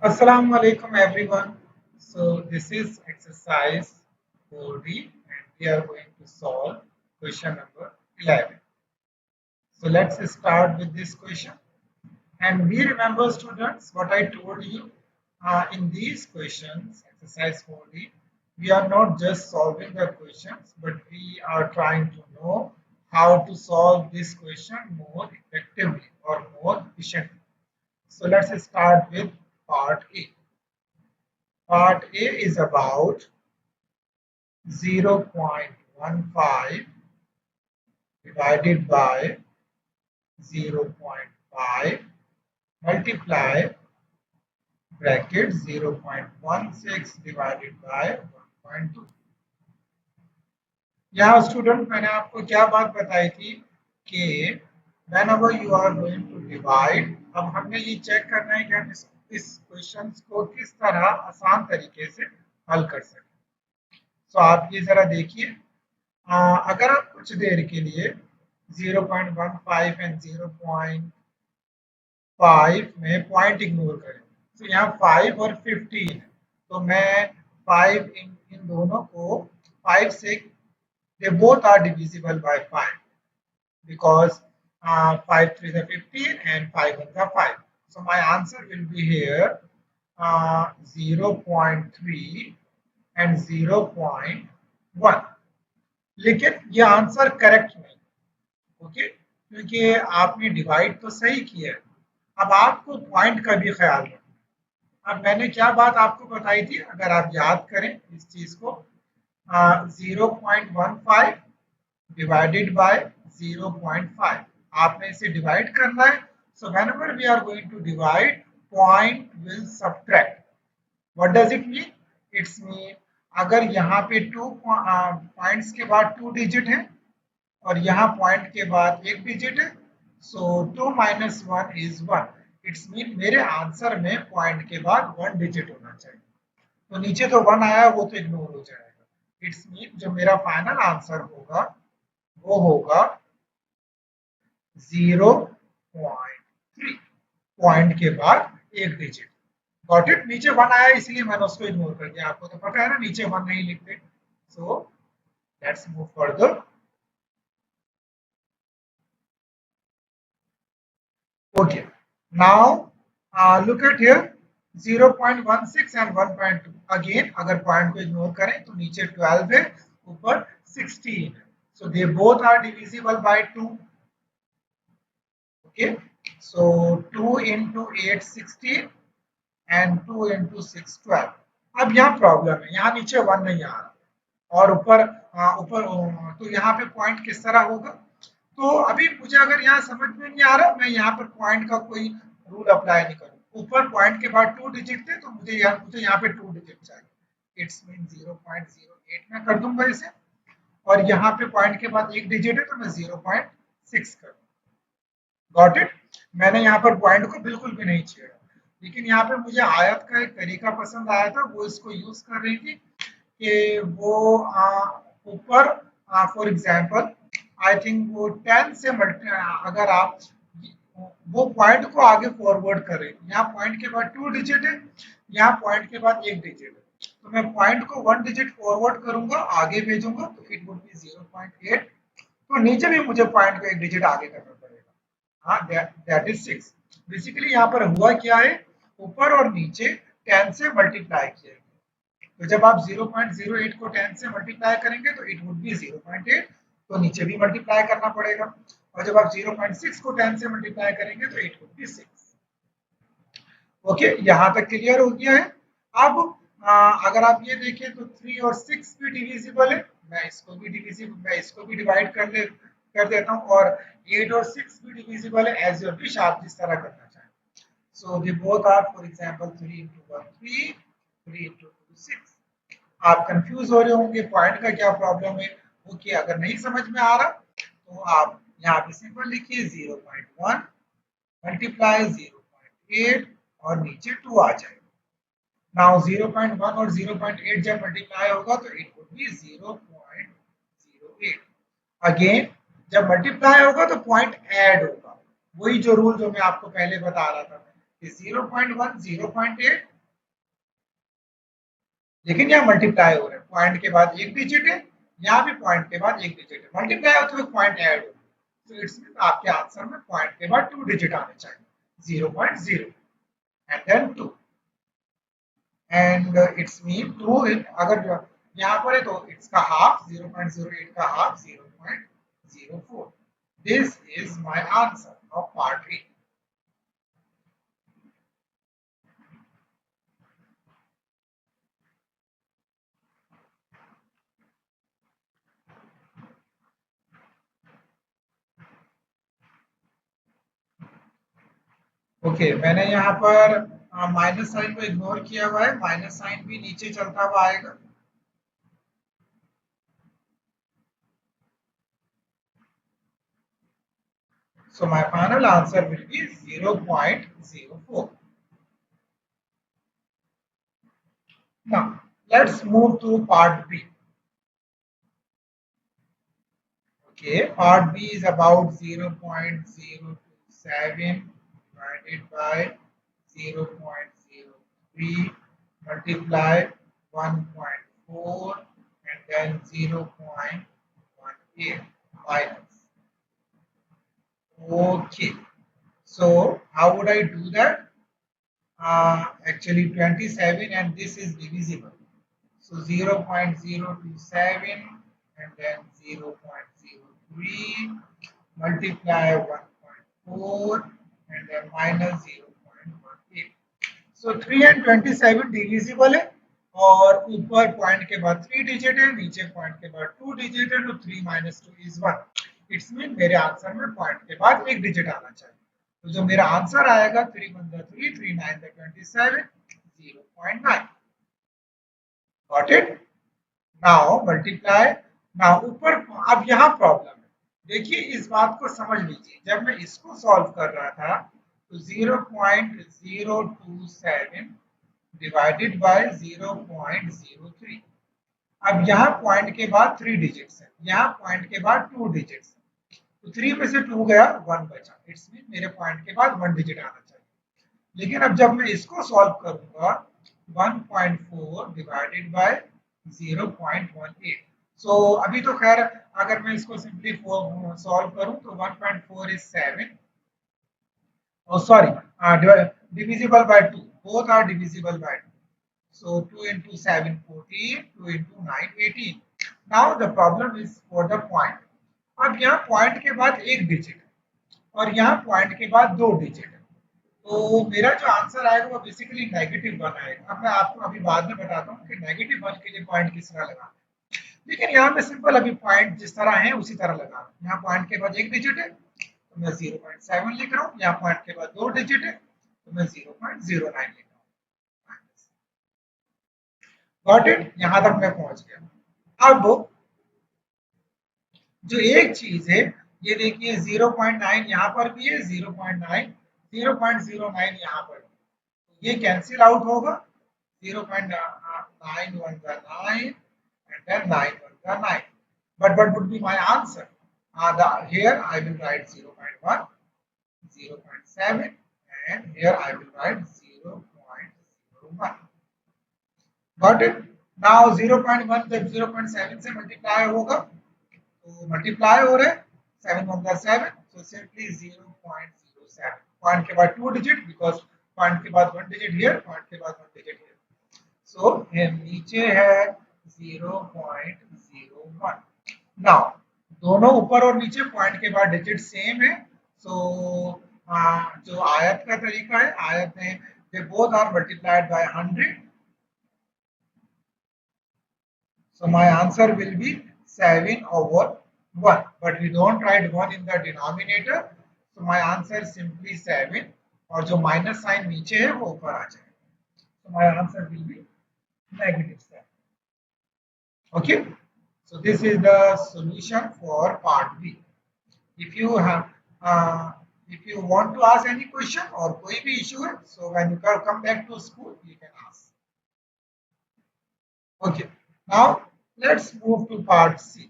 Assalamu alaikum everyone. So this is exercise 4D and we are going to solve question number 11. So let's start with this question. And we remember students what I told you in these questions, exercise 4D, we are not just solving the questions but we are trying to know how to solve this question more effectively or more efficiently. So let's start with part A. Part A is about 0.15 divided by 0.5 multiply bracket 0.16 divided by 1.2. यहाँ student मैंने आपको क्या बात बताई थी कि whenever you are going to divide, अब हमने ये चेक करना है कि हम इस क्वेश्चन को किस तरह आसान तरीके से हल कर सकते हैं। तो आप ये जरा देखिए, अगर आप कुछ देर के लिए 0.15 एंड 0.5 में पॉइंट इग्नोर करें, तो यहाँ 5 और 15 है, तो मैं 5 इन दोनों को 5 से, they both are divisible by 5 because 5 3 is 15 and 5 1 is 5. So my answer will be here 0.3 and 0.1. लेकिन ये आंसर करेक्ट नहीं, ओके, क्योंकि आपने डिवाइड तो सही किया है। अब आपको पॉइंट का भी ख्याल रखना। अब मैंने क्या बात आपको बताई थी, अगर आप याद करें इस चीज को, 0.15 डिवाइडेड बाय 0.5, आपने इसे डिवाइड करना है। So whenever we are going to divide, point will subtract. What does it mean? It's mean अगर यहाँ पे 2 पॉइंट्स के बाद 2 डिजिट है और यहाँ पॉइंट के बाद 1 डिजिट है, सो 2 माइनस 1 इज 1। इट्स मीन मेरे आंसर में पॉइंट के बाद 1 डिजिट होना चाहिए। तो नीचे तो 1 आया, वो तो इग्नोर हो जाएगा। इट्स मीन जो मेरा फाइनल आंसर होगा वो होगा 0.3, पॉइंट के बाद 1 डिजिट। Got it? नीचे 1 आया इसलिए मैंने उसको इग्नोर कर दिया। आपको तो पता है ना नीचे 1 नहीं लिखते। So let's move further. Okay, now look at here 0.16 and 1.2. Again, अगर पॉइंट को इग्नोर करें तो नीचे 12 है, ऊपर 16 है। So they both are divisible by 2. Okay, so 2 into 8 16 and 2 into 6 12. अब यहाँ प्रॉब्लम है, यहाँ नीचे 1 नहीं आ रहा और ऊपर तो यहाँ पे पॉइंट किस तरह होगा? तो अभी मुझे अगर यहाँ समझ में नहीं आ रहा, मैं यहाँ पर पॉइंट का कोई रूल अप्लाई नहीं करूँ। ऊपर पॉइंट के बाद 2 डिजिट थे तो मुझे यहाँ पे 2 डिजिट चाहिए। इट्स मीन 0.08 में कर दूंगा इसे, और यहाँ पे पॉइंट के बाद 1 डिजिट है तो मैं 0.6 कर दूंगा। Got it? मैंने यहाँ पर पॉइंट को बिल्कुल भी नहीं छेड़ा, लेकिन यहाँ पे मुझे आयत का एक तरीका पसंद आया था, वो इसको यूज कर रही थी कि वो ऊपर फॉर एग्जांपल आई थिंक वो 10 से अगर आप वो पॉइंट को आगे फॉरवर्ड करें, यहाँ पॉइंट के बाद 2 डिजिट है, यहाँ पॉइंट के बाद 1 डिजिट है, तो मैं पॉइंट को 1 डिजिट फॉरवर्ड करूंगा, आगे भेजूंगा, तो इट वुड बी 0.8। तो नीचे भी मुझे पॉइंट को 1 डिजिट आगे करना पड़ेगा। हाँ, दैट इज 6। बेसिकली यहाँ पर हुआ क्या है, ऊपर और नीचे 10 से मल्टीप्लाई किया गया। तो जब आप 0.08 को 10 से मल्टीप्लाई करेंगे तो इट वुड बी 0.8, तो नीचे भी मल्टीप्लाई करना पड़ेगा। और जब आप 0.6 को 10 से मल्टीप्लाई करेंगे तो इट वुड बी 6। ओके, यहाँ तक क्लियर हो गया है। अब अगर आप ये देखें तो 3 और 6 भी डिविजिबल है, मैं इसको भी डिवाइड कर देता हूँ, और 8 और 6 भी डिविजिबल है। एज योर विश, आप जिस तरह करना चाहें। So they both are, for example 3 into 1 3, 3 into 2 6। आप कंफ्यूज हो रहे होंगे पॉइंट का क्या प्रॉब्लम है। ओके, अगर नहीं समझ में आ रहा तो आप यहाँ पे सिंपल लिखिए 0.1 मल्टीप्लाई 0.8 और नीचे 2 आ जाएगा। नाउ 0.1 और 0.8 जब मल्टीप्लाई होगा तो इट वुड बी 0.08। अगेन जब मल्टीप्लाई होगा तो पॉइंट ऐड होगा, वही जो रूल जो मैं आपको पहले बता रहा था। is 0.1 0.8, लेकिन यहाँ मल्टीप्लाई हो रहा है, पॉइंट के बाद एक डिजिट है, यहाँ भी पॉइंट के बाद एक डिजिट है, मल्टीप्लाई होते हुए पॉइंट ऐड हो, तो इट्स मीन आपके आंसर में पॉइंट के बाद 2 डिजिट आने चाहिए, 0.0 and then 2 and it's mean 2 in, अगर यहाँ पर है तो इट्स का हाफ, 0.08 का half 0.04. This is my answer of part A. Okay, मैंने यहाँ पर माइनस साइन को इग्नोर किया हुआ है, माइनस साइन भी नीचे चलता हुआ आएगा. So my final answer will be 0.04. Now let's move to part B. Okay, part B is about 0.027 divided by 0.03 multiply 1.4 and then 0.18 minus. Okay, so how would I do that? Actually 27 and this is divisible. So 0.027 and then 0.03 multiply 1.4 and then minus 0.18. So 3 and 27 divisible है और ऊपर point के बाद 3 digit है, नीचे point के बाद 2 digit है, तो 3 minus 2 is 1. इट्स मीन मेरे आंसर में पॉइंट के बाद एक डिजिट आना चाहिए. तो जो मेरा आंसर आएगा 3 1 3 3 9 27 0.9. Got it. Now multiply. Now ऊपर, अब यहाँ प्रॉब्लम है, देखिए इस बात को समझ लीजिए, जब मैं इसको सॉल्व कर रहा था तो 0.027 डिवाइडेड बाय 0.03. अब यहाँ पॉइंट के बाद 3 डिजिट्स है, यहाँ पॉइंट के बाद 2 डिजिट्स है, तो 3 में से 2 गया, 1 बचा. इट्स मीन मेरे पॉइंट के बाद 1 डिजिट आना चाहिए. लेकिन अब जब मैं इसको सॉल्व करूंगा 1.4 डिवाइडेड बाय 0.18. सो अभी तो खैर अगर मैं इसको सिंपली सॉल्व करूं तो 1.4 is 7. Oh, sorry, divisible by 2. Both are divisible by 2. So 2 into 7 14, 2 into 9 18. Now the problem is for the point. अब यहाँ पॉइंट के बाद एक डिजिट है और यहाँ पॉइंट के बाद 2 डिजिट है, तो मेरा जो आंसर आएगा वो बेसिकली नेगेटिव 1 आएगा. अब मैं आपको अभी बाद में बताता हूँ कि नेगेटिव 1 के लिए पॉइंट किस तरह लगाना है, लेकिन यहाँ मैं सिंपल अभी पॉइंट जिस तरह है उसी तरह लगा रहा हूँ. यहाँ पॉइंट के बाद एक डिजिट है तो मैं 0.7 लिख रहा हूँ, यहाँ पॉइंट के बाद 2 डिजिट है तो मैं 0.09 लिख रहा हूँ. Got it. यहाँ तक मैं पहुंच गया. अब जो एक चीज है, ये देखिए 0.9 यहाँ पर भी है, 0.9 0.09 यहाँ पर भी, ये कैंसिल आउट होगा. 0.9 1 का 9 and then 9 1 का 9. But what would be my answer? Here I will write 0.1, 0.7 and here I will write 0.01. Got it? Now 0.1 जब 0.7 से मल्टीप्लाई होगा तो मल्टीप्लाई हो रहे 7 1 7, so simply 0.07. पॉइंट के बाद 2 डिजिट, बिकॉज पॉइंट के बाद 1 डिजिट हियर, पॉइंट के बाद 1 डिजिट हियर, सो नीचे है 0.01. नाउ दोनों ऊपर और नीचे पॉइंट के बाद डिजिट सेम है, सो जो आयत का तरीका है, आयत में they both are multiplied by 100. So my answer will be 7 over 1. But we don't write 1 in the denominator. So my answer is simply 7. और जो माइनस साइन नीचे है वो ऊपर आ जाएगा. So my answer will be negative 7. Okay. So this is the solution for part B. If you have, if you want to ask any question or कोई भी issue है, so when you come back to school, you can ask. Okay. Now let's move to part C.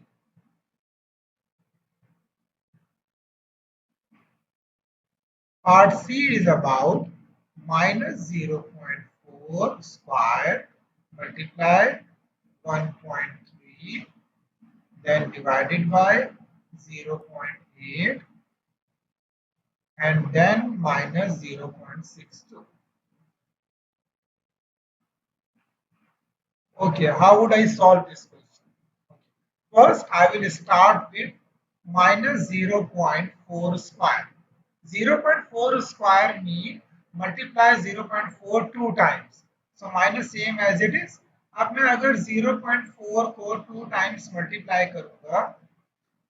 Part C is about minus 0.4 square multiply 1.3, then divided by 0.8, and then minus 0.62. Okay, how would I solve this question? First, I will start with minus 0.4 square. 0.4 square means multiply 0.4 two times. So minus same as it is. अब मैं अगर 0.4 को 2 times multiply करूंगा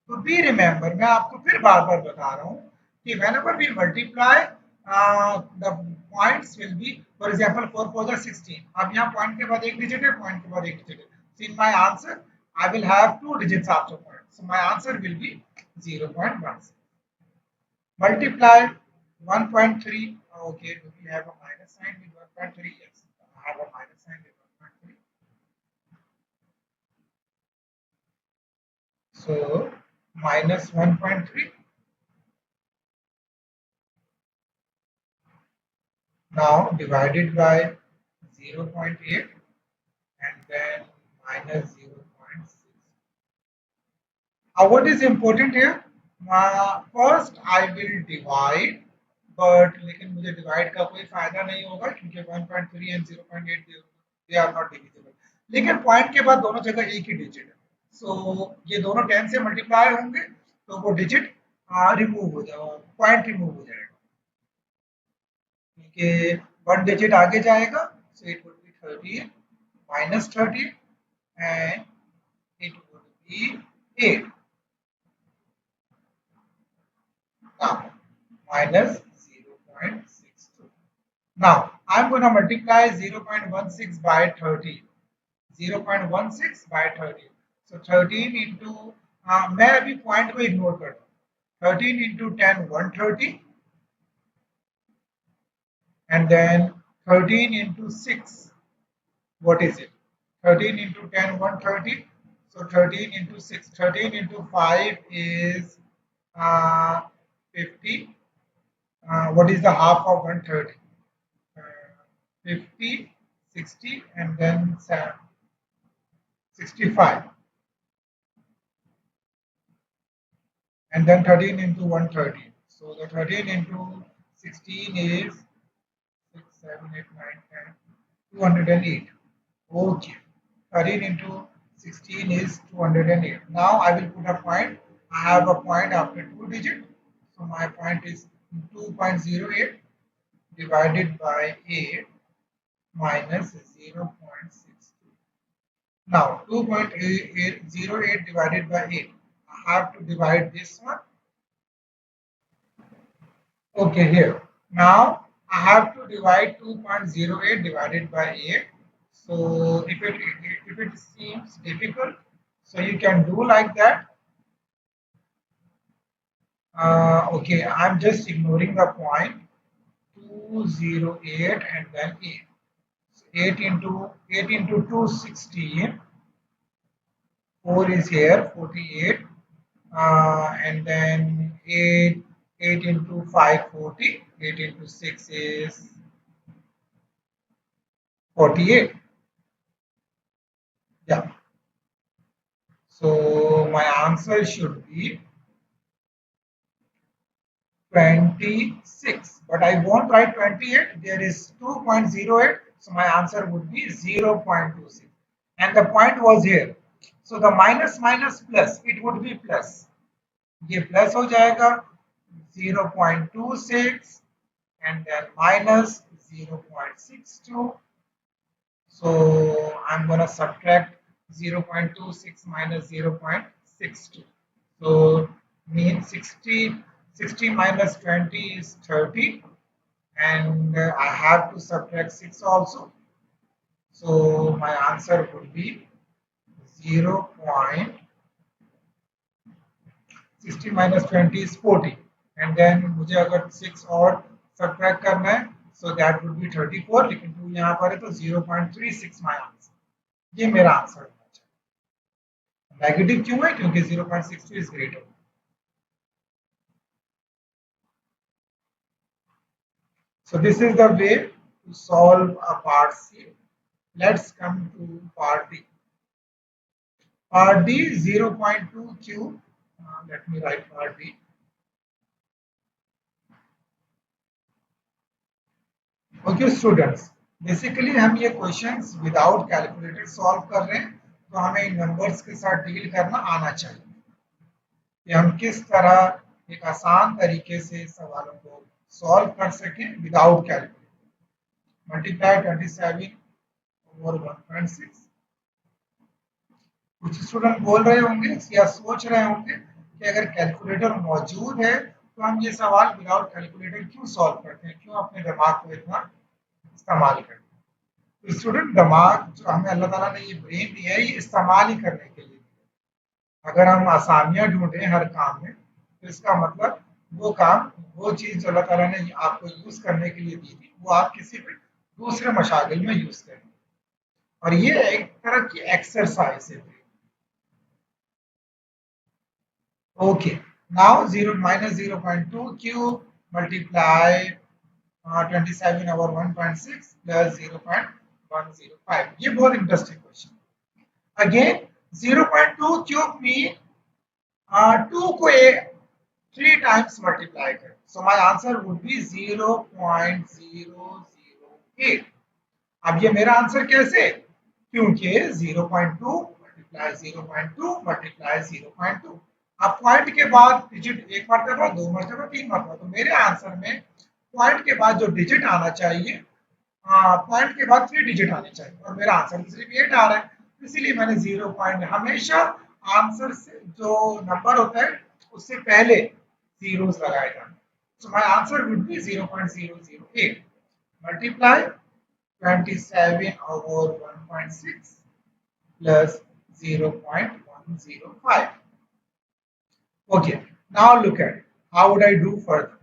तो be remember, मैं आपको फिर बार बार बता रहा हूँ कि whenever we multiply the points will be, for example 4 4 are 16. अब यहाँ पॉइंट के बाद एक डिजिट है, पॉइंट के बाद एक डिजिट है. So in my answer I will have two digits after point. So my answer will be 0.16. Multiply 1.3. Okay, do we have a minus sign with 1.3? Yes, I have a minus sign with 1.3. So minus 1.3. Now divided by 0.8 and then minus 0.6. What is important here? First I will divide, but लेकिन मुझे divide का कोई फायदा नहीं होगा क्योंकि 1.3 and 0.8 they are not divisible. लेकिन point के बाद दोनों जगह एक ही digit है. So ये दोनों 10 से multiply होंगे तो वो digit remove हो जाएगा, point remove हो जाएगा. क्योंकि 1 digit आगे जाएगा, so it would be 13 minus 13 and it would be 8. Now minus 0.62. Now I'm going to multiply 0.16 by 13. 0.16 by 13. So 13 into मैं अभी पॉइंट को इग्नोर करता हूँ. 13 into 10 130 and then 13 into 6. What is it? 13 into 10 130. So 13 into 6. 13 into 5 is 50. What is the half of 130? 50, 60, and then 65. And then 13 into 130. So the 13 into 16 is 6, 7, 8, 9, 10, 208. Okay. 13 into 16 is 208. Now I will put a point. I have a point after two digits. So my point is 2.08 divided by 8 minus 0.62. Now 2.08 divided by 8. I have to divide this one. Okay, here. Now I have to divide 2.08 divided by 8. So if it seems difficult, so you can do like that. Okay, I'm just ignoring the point. 208 and then 8. So 8 into 2 16. 4 is here 48. And then 8 into 5 40. 8 into 6 is 48. Yeah. So my answer should be 26, but I won't write 28. There is 2.08, so my answer would be 0.26, and the point was here. So the minus minus plus, it would be plus. ये plus हो जाएगा 0.26 and then minus 0.62. So I'm gonna subtract 0.26 minus 0.62. So means 60 minus 20 is 30, and I have to subtract 6 also. So my answer would be 0.60 minus 20 is 40, and then मुझे अगर 6 और subtract करना है, so that would be 34. लेकिन 2 यहाँ पर है तो 0.36 my answer. ये मेरा आंसर होना चाहिए. नेगेटिव क्यों है? क्योंकि 0.62 is greater. So this is the way to solve a part C. Let's come to part D. Part D 0.2 cube. Let me write part D. Okay students, basically हम ये questions without calculator solve कर रहे हैं, तो हमें इन numbers के साथ deal करना आना चाहिए कि हम किस तरह एक आसान तरीके से सवालों को सॉल्व कर सकें विदाउट कैलकुलेटर। Multiply 27 over 1.6। कुछ स्टूडेंट बोल रहे होंगे या सोच रहे होंगे कि अगर कैलकुलेटर मौजूद है तो हम ये सवाल विदाउट कैलकुलेटर क्यों सॉल्व करते हैं, क्यों अपने दिमाग को इतना इस्तेमाल करते हैं। तो स्टूडेंट, दिमाग जो हमें अल्लाह ताला ने ये ब्रेन दिया है, ये इस्तेमाल ही करने के लिए। अगर हम आसानियां ढूंढें हर काम में, तो इसका मतलब वो काम, वो चीज जो अल्लाह ताला ने आपको यूज करने के लिए दी थी, वो आप किसी भी दूसरे मशागिल में यूज करें। और ये एक तरह की एक्सरसाइज है। Okay, now 0 minus 0.2 cube multiply 27 over 1.6 plus 0.105. ये बहुत interesting question. Again 0.2 cube mean 2 को 3 times multiply करें, so my answer would be 0.008. अब ये मेरा आंसर कैसे, क्योंकि 0.2 मल्टीप्लाई 0.2 मल्टीप्लाई 0.2। अब पॉइंट के बाद डिजिट एक मरतबा, दो मरतबा, तीन मरतबा, तो मेरे आंसर में पॉइंट के बाद जो डिजिट आना चाहिए, पॉइंट के बाद 3 डिजिट आने चाहिए, और मेरा आंसर सिर्फ 8 आ रहा है, इसीलिए मैंने 0 पॉइंट, हमेशा आंसर से जो नंबर होता है उससे पहले जीरोस लगाए जाते हैं। So my answer would be 0.008 multiply 27 over 1.6 plus 0.105. Okay, now look at it. How would I do further?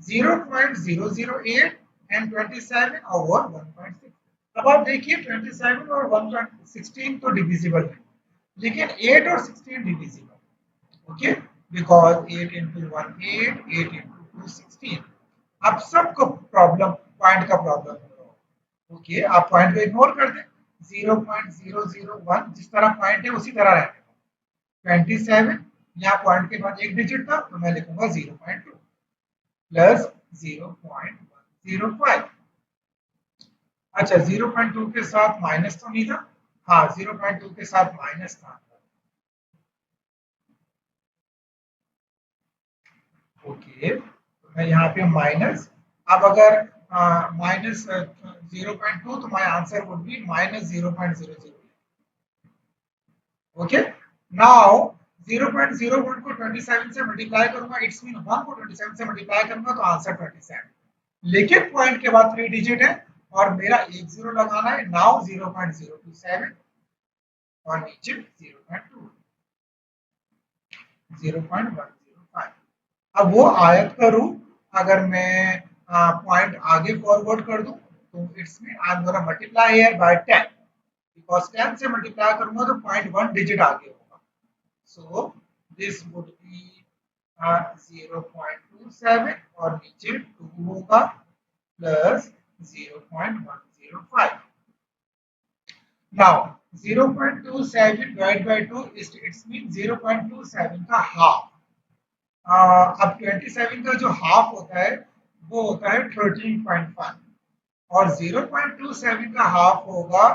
0.008 and 27 over 1.6. अब आप देखिए 27 और 1.16 तो डिविजिबल है, लेकिन 8 और 16 divisible. Okay, because 8 into 1 8, 8 into 2 16। अब सबको प्रॉब्लम पॉइंट का प्रॉब्लम हो रहा है। ओके, आप पॉइंट को इग्नोर कर दें, 0.001 जिस तरह पॉइंट है उसी तरह रहने। 27 यहाँ पॉइंट के बाद एक डिजिट था, तो मैं लिखूंगा 0.2 प्लस 0.105। अच्छा, 0.2 के साथ माइनस तो नहीं था, हाँ 0.2 के साथ माइनस था। ओके, तो मैं यहाँ पे माइनस, अब अगर माइनस 0.2, तो my answer would be minus 0.00। Okay, now 0.01 को 27 से मल्टीप्लाई करूंगा, इट्स मीन 1 को 27 से मल्टीप्लाई करूंगा तो आंसर 27। लेकिन पॉइंट के बाद 3 डिजिट है और मेरा एक जीरो लगाना है। नाउ 0.027 और नीचे 0.2, 0.105। अब वो आयत करूं, अगर मैं पॉइंट आगे फॉरवर्ड कर दूं, तो it's mean I am gonna multiply here bye 10, because 10 से मल्टीप्लाई करूंगा तो पॉइंट 1 डिजिट आगे होगा। सो दिस वुड बी 0.27 और नीचे 2 होगा plus 0.105। Now 0.27 divide by 2 it's mean 0.27 का हाफ। अब 27 का जो हाफ होता है वो होता है 13.5, और 0.27 का हाफ होगा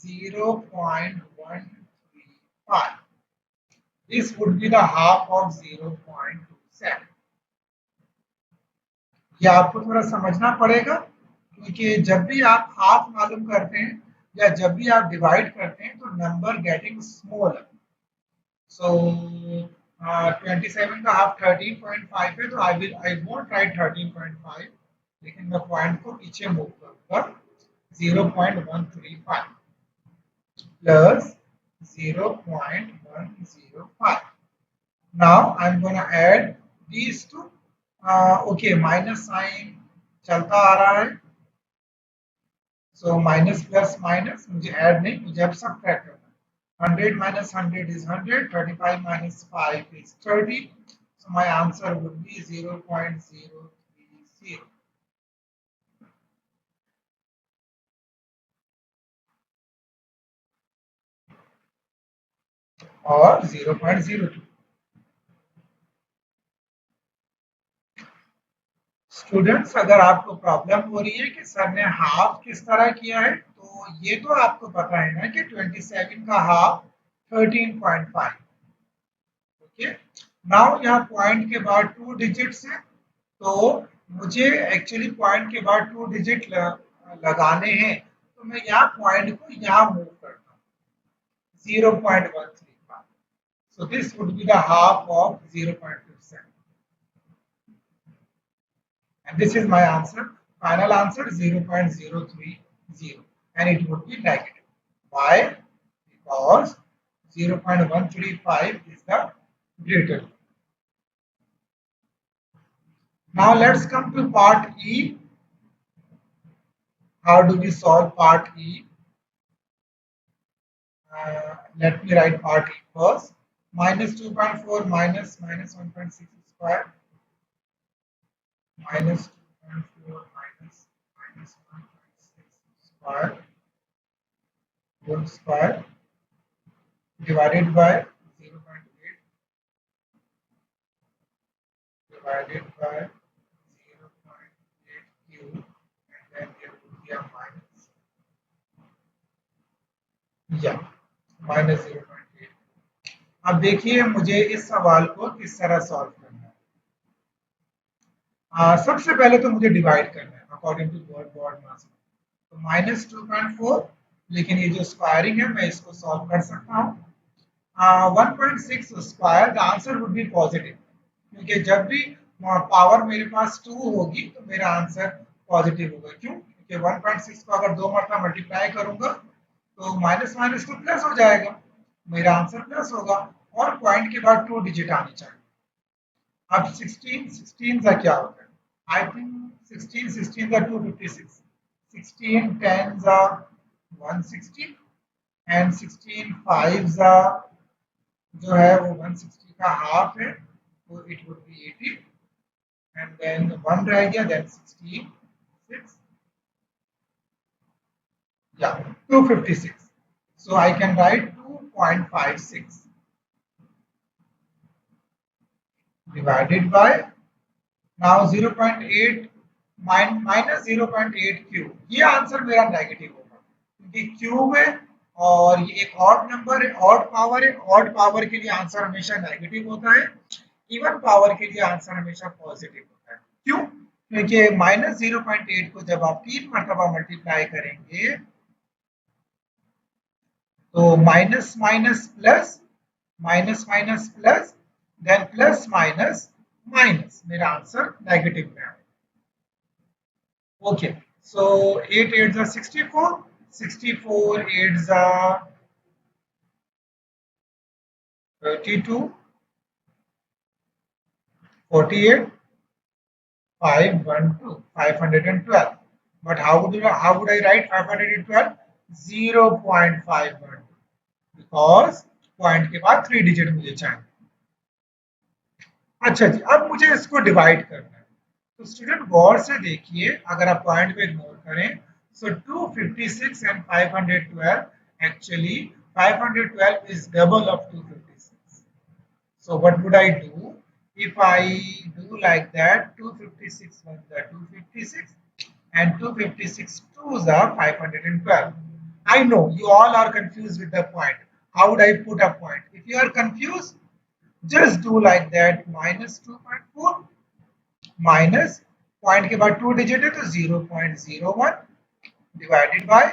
0.135। This would be the half of 0.27। ये आपको थोड़ा समझना पड़ेगा, क्योंकि जब भी आप हाफ मालूम करते हैं या जब भी आप डिवाइड करते हैं तो नंबर गेटिंग स्मॉलर। सो 27 का हाफ 13.5 है, तो आई वोंट राइट 13.5, लेकिन मैं पॉइंट को पीछे मूव करूंगा। 0.135 plus 0.105। Now I am gonna add these two. Okay, minus sign चलता आ रहा है, सो माइनस प्लस माइनस मुझे ऐड नहीं, मुझे अब सब्ट्रैक्ट करना है। 100 minus 100 is 100, 35 minus 5 is 30, so my answer would be 0.030। और 0.02। स्टूडेंट्स, अगर आपको प्रॉब्लम हो रही है कि सर ने हाफ किस तरह किया है, तो ये तो आपको पता है ना कि 27 का हाफ 13.5। ओके, नाउ यहाँ पॉइंट के बाद 2 डिजिट्स है, तो मुझे एक्चुअली पॉइंट के बाद 2 डिजिट लगाने हैं, तो मैं यहाँ पॉइंट को यहाँ मूव करता हूँ 0.135। So this would be the half of 0.27. And this is my answer. Final answer 0.030, and it would be negative. Why? Because 0.135 is the greater. Now let's come to part E. How do we solve part E? Let me write part E first. Minus 2.4 minus 1.6 square minus 2.4 minus 1.6 square whole square divided by 0.8 divided by 0.8 cube, and then there would be a minus, yeah, minus 0.8। अब देखिए मुझे इस सवाल को किस तरह solve करना है। सबसे पहले तो मुझे डिवाइड करना है अकॉर्डिंग टू बोर्ड मास। तो माइनस 2.4, लेकिन ये जो स्क्वायरिंग है मैं इसको सॉल्व कर सकता हूँ। 1.6 square, the answer would be positive, क्योंकि जब भी पावर मेरे पास 2 होगी तो मेरा आंसर पॉजिटिव होगा। क्यों? क्योंकि 1.6 को अगर 2 मरतबा मल्टीप्लाई करूंगा तो माइनस माइनस तो प्लस हो जाएगा, मेरा आंसर प्लस होगा, और पॉइंट के बाद 2 डिजिट आनी चाहिए। अब 16 का क्या होता है? आई थिंक 16 का 256, 16 10 का 160, एंड 16 5 का जो है वो 160 का हाफ है, तो it would be 80, and then 1 रह गया, then 16 6, yeah, 256, so I can write 2.56 divided by, now 0.8 minus 0.8 cube, ये आंसर मेरा नेगेटिव होगा क्योंकि क्यूब है और ये एक ऑड नंबर है, ऑड पावर है, ऑड पावर के लिए आंसर हमेशा नेगेटिव होता है, इवन पावर के लिए आंसर हमेशा पॉजिटिव होता है। क्यों? क्योंकि माइनस 0.8 को जब आप 3 मरतबा मल्टीप्लाई करेंगे तो minus minus plus, minus minus plus, then plus minus minus, मेरा आंसर नेगेटिव में है। Okay, so 8 8s are 64, 64 8s are 32, 48, 512, 512. But how would I write 512? 0.512, because point के बाद 3 डिजिट मुझे चाहिए। अच्छा जी, अब मुझे इसको डिवाइड करना है, तो स्टूडेंट गौर से देखिए, अगर आप पॉइंट को इग्नोर करें, so 256 and 512, actually 512 is double of 256. So what would I do? If I do like that, 256 ones are 256 and 256 twos are 512. I know you all are confused with the point. How would I put a point? If you are confused, just do like that, minus 2.4 minus point के बाद 2 digit है तो 0.01 divided by,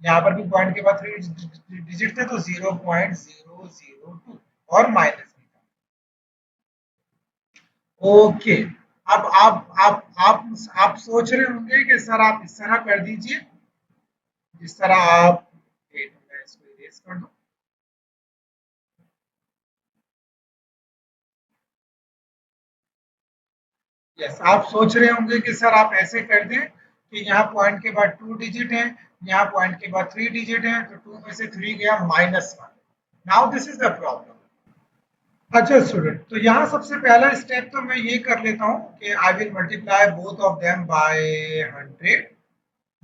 यहाँ पर भी point के बाद 3 digit थे तो 0.002 और माइनस भी था। ओके, अब आप सोच रहे होंगे कि सर आप इस तरह कर दीजिए, जिस तरह आप, मैं इसको इरेज कर दूं। यस, आप सोच रहे होंगे कि सर आप ऐसे कर दें कि यहाँ पॉइंट के बाद 2 डिजिट है, यहाँ पॉइंट के बाद 3 डिजिट है, तो 2 में से 3 गया -1। Now this is the problem. अच्छा स्टूडेंट, तो यहाँ सबसे पहला स्टेप तो मैं ये कर लेता हूँ कि I will multiply both of them by 100।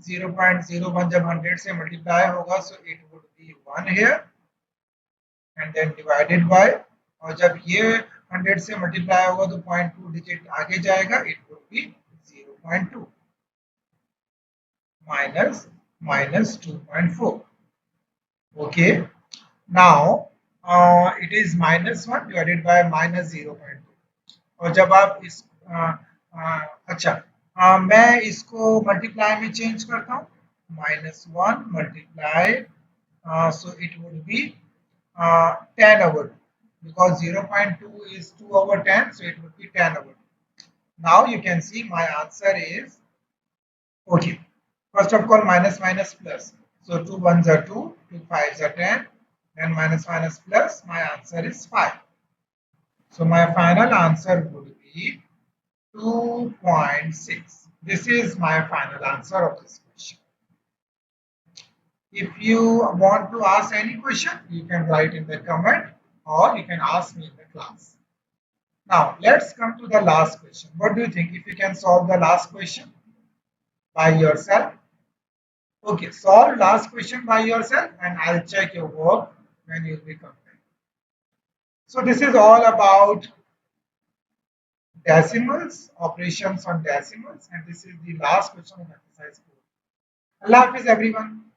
0.01 जब 100 से मल्टीप्लाई होगा, so it would be 1 here, and then divided by, और जब ये 100 से मल्टीप्लाई होगा तो 0.2 डिजिट आगे जाएगा, it would B 0.2 minus minus 2.4. Okay. Now it is -1 divided by -0.2. और जब आप इस अच्छा, मैं इसको मल्टीप्लाई में चेंज करता हूँ, -1 multiply, so it would be 10/2, because 0.2 is 2/10, so it would be 10/2. Now you can see my answer is okay. First of all, minus minus plus. So 2 ones are 2, 2 fives are 10, then minus minus plus, my answer is 5. So my final answer would be 2.6. This is my final answer of this question. If you want to ask any question, you can write in the comment or you can ask me in the class. Now, let's come to the last question. What do you think if you can solve the last question by yourself? Okay, solve last question by yourself and I'll check your work when you'll be complete. So this is all about decimals, operations on decimals, and this is the last question of exercise 4. Allah Hafiz everyone.